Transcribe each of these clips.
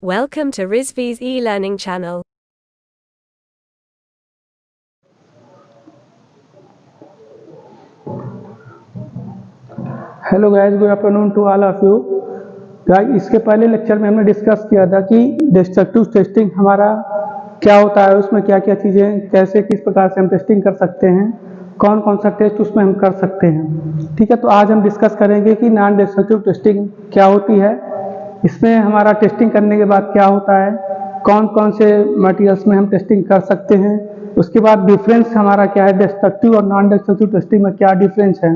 Welcome to Rizvi's e-learning channel. Hello guys, good afternoon to all of you guys. इसके पहले lecture में हमने discuss किया था कि डिस्ट्रक्टिव टेस्टिंग हमारा क्या होता है, उसमें क्या क्या चीज़ें कैसे किस प्रकार से हम टेस्टिंग कर सकते हैं, कौन कौन सा टेस्ट उसमें हम कर सकते हैं। ठीक है, तो आज हम डिस्कस करेंगे कि नॉन डिस्ट्रक्टिव टेस्टिंग क्या होती है, इसमें हमारा टेस्टिंग करने के बाद क्या होता है, कौन कौन से मटेरियल्स में हम टेस्टिंग कर सकते हैं, उसके बाद डिफरेंस हमारा क्या है, डिस्ट्रक्टिव और नॉन डिस्ट्रक्टिव टेस्टिंग में क्या डिफरेंस है,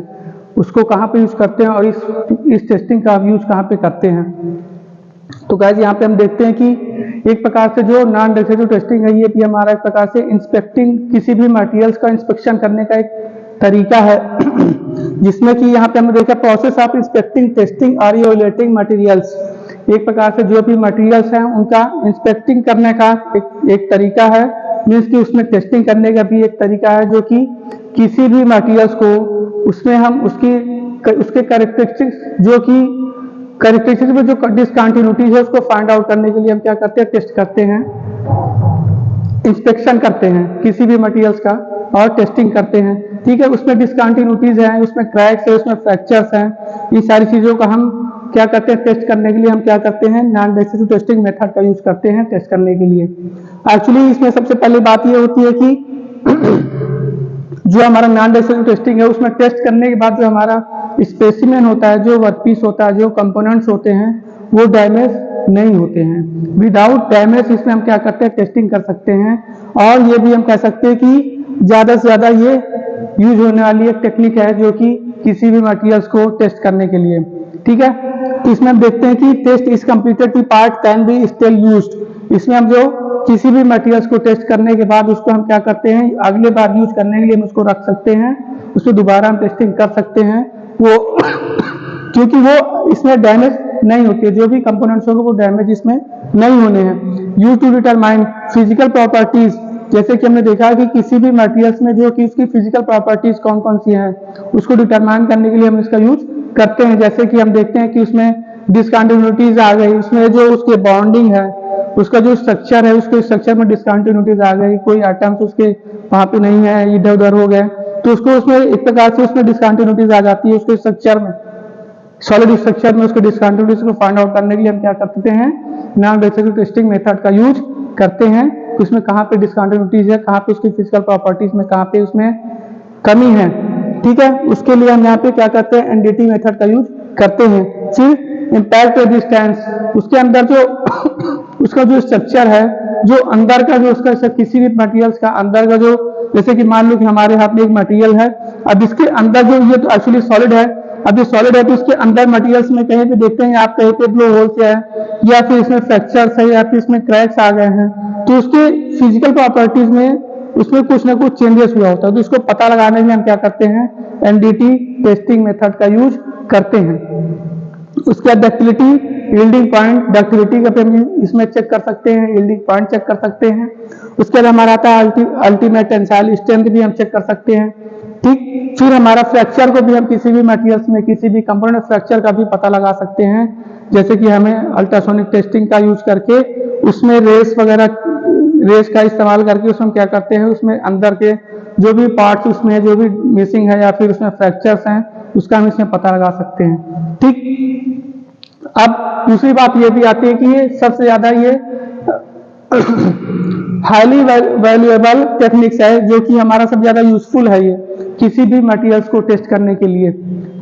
उसको कहाँ पे यूज़ करते हैं और इस टेस्टिंग का यूज़ कहाँ पे करते हैं। तो गाइस यहाँ पे हम देखते हैं कि एक प्रकार से जो नॉन डिस्ट्रक्टिव टेस्टिंग है ये भी हमारा एक प्रकार से इंस्पेक्टिंग किसी भी मटेरियल्स का इंस्पेक्शन करने का एक तरीका है जिसमें कि यहाँ पे हमने देखा प्रोसेस ऑफ इंस्पेक्टिंग टेस्टिंग और इवैल्यूएटिंग मटेरियल्स। एक प्रकार से जो भी मटेरियल्स हैं उनका इंस्पेक्टिंग करने का एक तरीका है, मीन्स कि उसमें टेस्टिंग करने का भी एक तरीका है, जो कि किसी भी मटेरियल्स को उसमें हम उसके कैरेक्टरिस्टिक्स में जो डिसकंटिन्यूटीज है उसको फाइंड आउट करने के लिए हम क्या करते हैं, टेस्ट करते हैं, इंस्पेक्शन करते हैं किसी भी मटेरियल्स का और टेस्टिंग करते हैं। ठीक है, उसमें डिसकंटिन्यूटीज हैं, उसमें क्रैक्स है, उसमें फ्रैक्चर्स हैं, इन सारी चीज़ों का हम क्या करते हैं, टेस्ट करने के लिए हम क्या करते हैं, नॉन डिस्ट्रक्टिव टेस्टिंग मेथड का यूज करते हैं टेस्ट करने के लिए। एक्चुअली इसमें सबसे पहली बात ये होती है कि जो हमारा नॉन डिस्ट्रक्टिव टेस्टिंग है उसमें टेस्ट करने के बाद जो हमारा स्पेसिमेन होता है, जो वर्कपीस होता है, जो कंपोनेंट्स होते हैं वो डैमेज नहीं होते हैं। विदाउट डैमेज इसमें हम क्या करते हैं, टेस्टिंग कर सकते हैं। और ये भी हम कह सकते हैं कि ज़्यादा से ज़्यादा ये यूज होने वाली एक टेक्निक है जो कि किसी भी मटेरियल्स को टेस्ट करने के लिए। ठीक है, तो इसमें हम देखते हैं कि टेस्ट इज कंप्लीटेड की part can be still used. इसमें हम जो किसी भी मटेरियल्स को टेस्ट करने के बाद उसको हम क्या करते हैं, अगले बार यूज करने के लिए हम उसको रख सकते हैं, उसको दोबारा हम टेस्टिंग कर सकते हैं वो क्योंकि वो इसमें डैमेज नहीं होती है, जो भी कंपोनेंट्स होंगे वो डैमेज इसमें नहीं होने हैं। Use to determine physical properties, जैसे कि हमने देखा कि किसी भी मटेरियल्स में जो कि उसकी फिजिकल प्रॉपर्टीज कौन कौन सी हैं उसको डिटरमाइन करने के लिए हम इसका यूज करते हैं। जैसे कि हम देखते हैं कि उसमें डिसकंटिन्यूटीज आ गई, उसमें जो उसके बॉन्डिंग है, उसका जो स्ट्रक्चर है, उसके स्ट्रक्चर में डिसकंटिन्यूटीज आ गई, कोई आइटम्स उसके वहां पे नहीं है, इधर उधर हो गए, तो उसको उसमें एक प्रकार से उसमें डिसकंटिन्यूटीज आ जाती है उसके स्ट्रक्चर में, सॉलिड स्ट्रक्चर में उसके डिसकंटिन्यूटीज को फाइंड आउट करने के लिए हम क्या करते हैं, नॉन डिस्ट्रक्टिव टेस्टिंग मेथड का यूज करते हैं। उसमें कहाँ पे डिसकंटिन्यूटीज है, कहाँ पे उसकी फिजिकल प्रॉपर्टीज में कहाँ पे उसमें कमी है। ठीक है, उसके लिए हम यहाँ पे क्या करते हैं, एनडीटी मेथड का यूज करते हैं। फिर इम्पैक्ट रेजिस्टेंस, उसके अंदर जो उसका जो स्ट्रक्चर है, जो अंदर का जो उसका किसी भी मटेरियल्स का अंदर का जो, जैसे कि मान लो कि हमारे हाथ में एक मटेरियल है, अब इसके अंदर जो ये तो एक्चुअली सॉलिड है, अब ये सॉलिड है तो इसके अंदर मटेरियल्स में कहीं पे देखते हैं आप, कहीं पे ब्लो होल्स है या फिर इसमें फ्रैक्चर्स है या फिर इसमें क्रैक्स आ गए हैं, तो उसके फिजिकल प्रॉपर्टीज में उसमें कुछ ना कुछ चेंजेस हुआ होता है, तो इसको पता लगाने में हम क्या करते हैं, एनडीटी टेस्टिंग मेथड का यूज करते हैं। उसके बाद डक्टिलिटी, यील्डिंग पॉइंट, डक्टिलिटी का हम इसमें चेक कर सकते हैं, यील्डिंग पॉइंट चेक कर सकते हैं। उसके बाद हमारा आता है अल्टीमेट टेंसाइल स्ट्रेंथ भी हम चेक कर सकते हैं। ठीक, फिर हमारा फ्रैक्चर को भी हम किसी भी मटेरियल्स में किसी भी कंपोनेंट फ्रैक्चर का भी पता लगा सकते हैं, जैसे कि हमें अल्ट्रासोनिक टेस्टिंग का यूज करके उसमें रेस का इस्तेमाल करके उसमें क्या करते हैं, उसमें अंदर के जो भी पार्ट्स उसमें जो भी मिसिंग है या फिर उसमें फ्रैक्चर्स हैं उसका हम इसमें पता लगा सकते हैं। ठीक, अब दूसरी बात ये भी आती है कि ये सबसे ज्यादा ये हाईली वैल्यूएबल टेक्निक्स है जो कि हमारा सबसे ज्यादा यूजफुल है ये किसी भी मटेरियल्स को टेस्ट करने के लिए।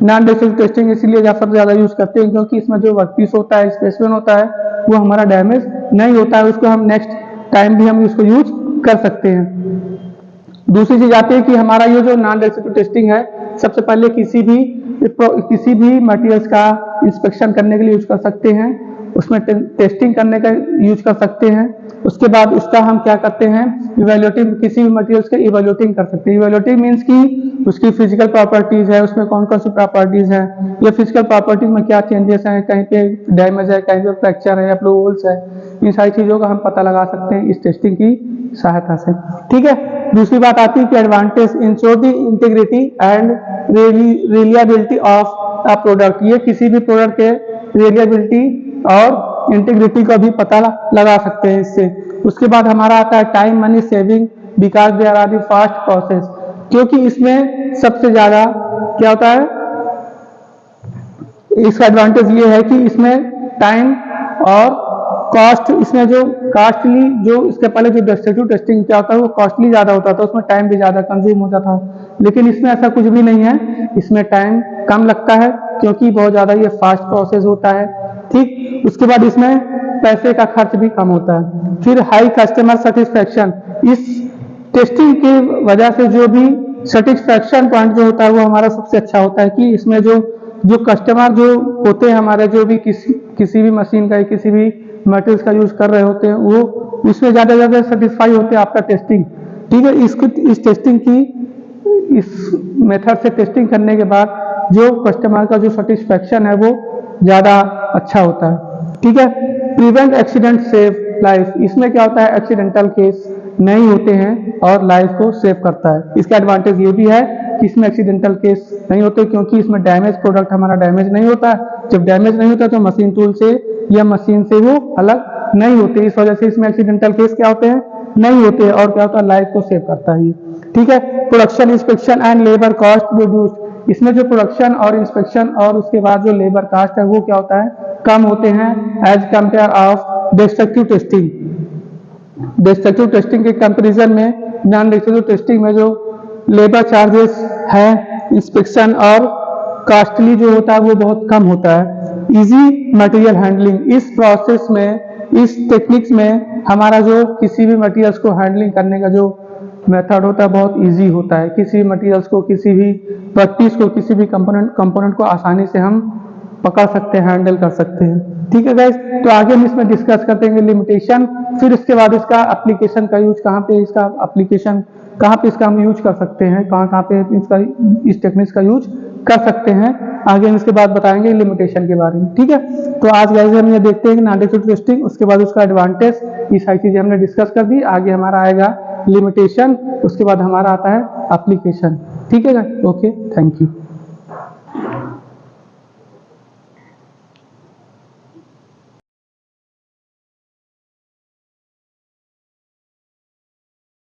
नॉन डिस्ट्रक्टिव टेस्टिंग इसलिए सबसे ज्यादा यूज करते हैं क्योंकि इसमें जो वर्कपीस होता है, स्पेसिमेन होता है, वो हमारा डैमेज नहीं होता है, उसको हम नेक्स्ट टाइम भी हम उसको यूज कर सकते हैं। दूसरी चीज आती है कि हमारा ये जो नॉन डिस्ट्रक्टिव टेस्टिंग है, सबसे पहले किसी भी मटेरियल्स का इंस्पेक्शन करने के लिए यूज कर सकते हैं, उसमें टेस्टिंग करने का यूज कर सकते हैं। उसके बाद उसका हम क्या करते हैं, इवैल्यूएटिंग, किसी भी मटेरियल्स का इवैल्यूएटिंग कर सकते हैं। इवैल्यूएटिंग मींस कि उसकी फिजिकल प्रॉपर्टीज है, उसमें कौन कौन सी प्रॉपर्टीज है, या फिजिकल प्रॉपर्टीज में क्या चेंजेस हैं, कहीं पे डैमेज है, कहीं पे फ्रैक्चर है या ब्लो होल्स है, इन सारी चीजों का हम पता लगा सकते हैं इस टेस्टिंग की सहायता से। ठीक है, दूसरी बात आती है कि advantage ensure the integrity and reliability of a product. ये किसी भी प्रोडक्ट के रिलायबिलिटी और इंटीग्रिटी का भी पता लगा सकते हैं इससे। उसके बाद हमारा आता है time money saving because there are the fast process, क्योंकि इसमें सबसे ज्यादा क्या होता है, इसका एडवांटेज ये है कि इसमें टाइम और कॉस्ट, इसमें जो कॉस्टली, जो इसके पहले जो डेस्ट्रक्टिव टेस्टिंग क्या होता है वो कॉस्टली ज्यादा होता था, उसमें टाइम भी ज्यादा कंज्यूम होता था, लेकिन इसमें ऐसा कुछ भी नहीं है, इसमें टाइम कम लगता है क्योंकि बहुत ज्यादा ये फास्ट प्रोसेस होता है। ठीक, उसके बाद इसमें पैसे का खर्च भी कम होता है। फिर हाई कस्टमर सेटिस्फेक्शन, इस टेस्टिंग की वजह से जो भी सेटिस्फेक्शन पॉइंट जो होता है वो हमारा सबसे अच्छा होता है कि इसमें जो कस्टमर जो होते हैं हमारे, जो भी किसी भी मशीन का, किसी भी मटेरियल्स का यूज कर रहे होते हैं, वो इसमें ज्यादा ज्यादा सेटिस्फाई होते हैं आपका टेस्टिंग। ठीक है, इस टेस्टिंग की, इस मेथड से टेस्टिंग करने के बाद जो कस्टमर का जो सेटिस्फेक्शन है वो ज्यादा अच्छा होता है। ठीक है, प्रिवेंट एक्सीडेंट सेव लाइफ, इसमें क्या होता है, एक्सीडेंटल केस नहीं होते हैं और लाइफ को सेव करता है। इसका एडवांटेज ये भी है कि इसमें एक्सीडेंटल केस नहीं होते, क्योंकि इसमें डैमेज प्रोडक्ट हमारा डैमेज नहीं होता है। जब डैमेज नहीं होता तो मशीन टूल से या मशीन से वो अलग नहीं होते, इस वजह से इसमें एक्सीडेंटल केस क्या होते हैं, नहीं होते, और क्या होता है, लाइफ को सेव करता है ये। ठीक है, production inspection and labour cost reduce, इसमें जो प्रोडक्शन और इंस्पेक्शन और उसके बाद जो लेबर कास्ट है वो क्या होता है, कम होते हैं as compare of destructive testing. Destructive testing के कंपैरिजन में नॉन डिस्ट्रक्टिव टेस्टिंग में जो लेबर चार्जेस है, इंस्पेक्शन और कॉस्टली जो होता है वो बहुत कम होता है। इजी मटेरियल हैंडलिंग, इस प्रोसेस में, इस टेक्निक्स में हमारा जो किसी भी मटेरियल्स को हैंडलिंग करने का जो मेथड होता है बहुत इजी होता है। किसी भी मटेरियल्स को, किसी भी वर्कपीस को, किसी भी कंपोनेंट को आसानी से हम पकड़ सकते हैं, हैंडल कर सकते हैं। ठीक है गाइस, तो आगे हम इसमें डिस्कस करते हैं लिमिटेशन, फिर इसके बाद इसका एप्लीकेशन का यूज कहाँ पे, इसका एप्लीकेशन कहाँ पे इसका हम यूज कर सकते हैं, कहाँ पे इसका, इस टेक्निक्स का यूज कर सकते हैं। आगे हम इसके बाद बताएंगे लिमिटेशन के बारे में। ठीक है, तो आज गाइस हम ये देखते हैं कि नॉन डिस्ट्रक्टिव टेस्टिंग, उसके बाद उसका एडवांटेज, ये सारी चीजें हमने डिस्कस कर दी। आगे हमारा आएगा लिमिटेशन, उसके बाद हमारा आता है एप्लीकेशन। ठीक है, ओके, थैंक यू।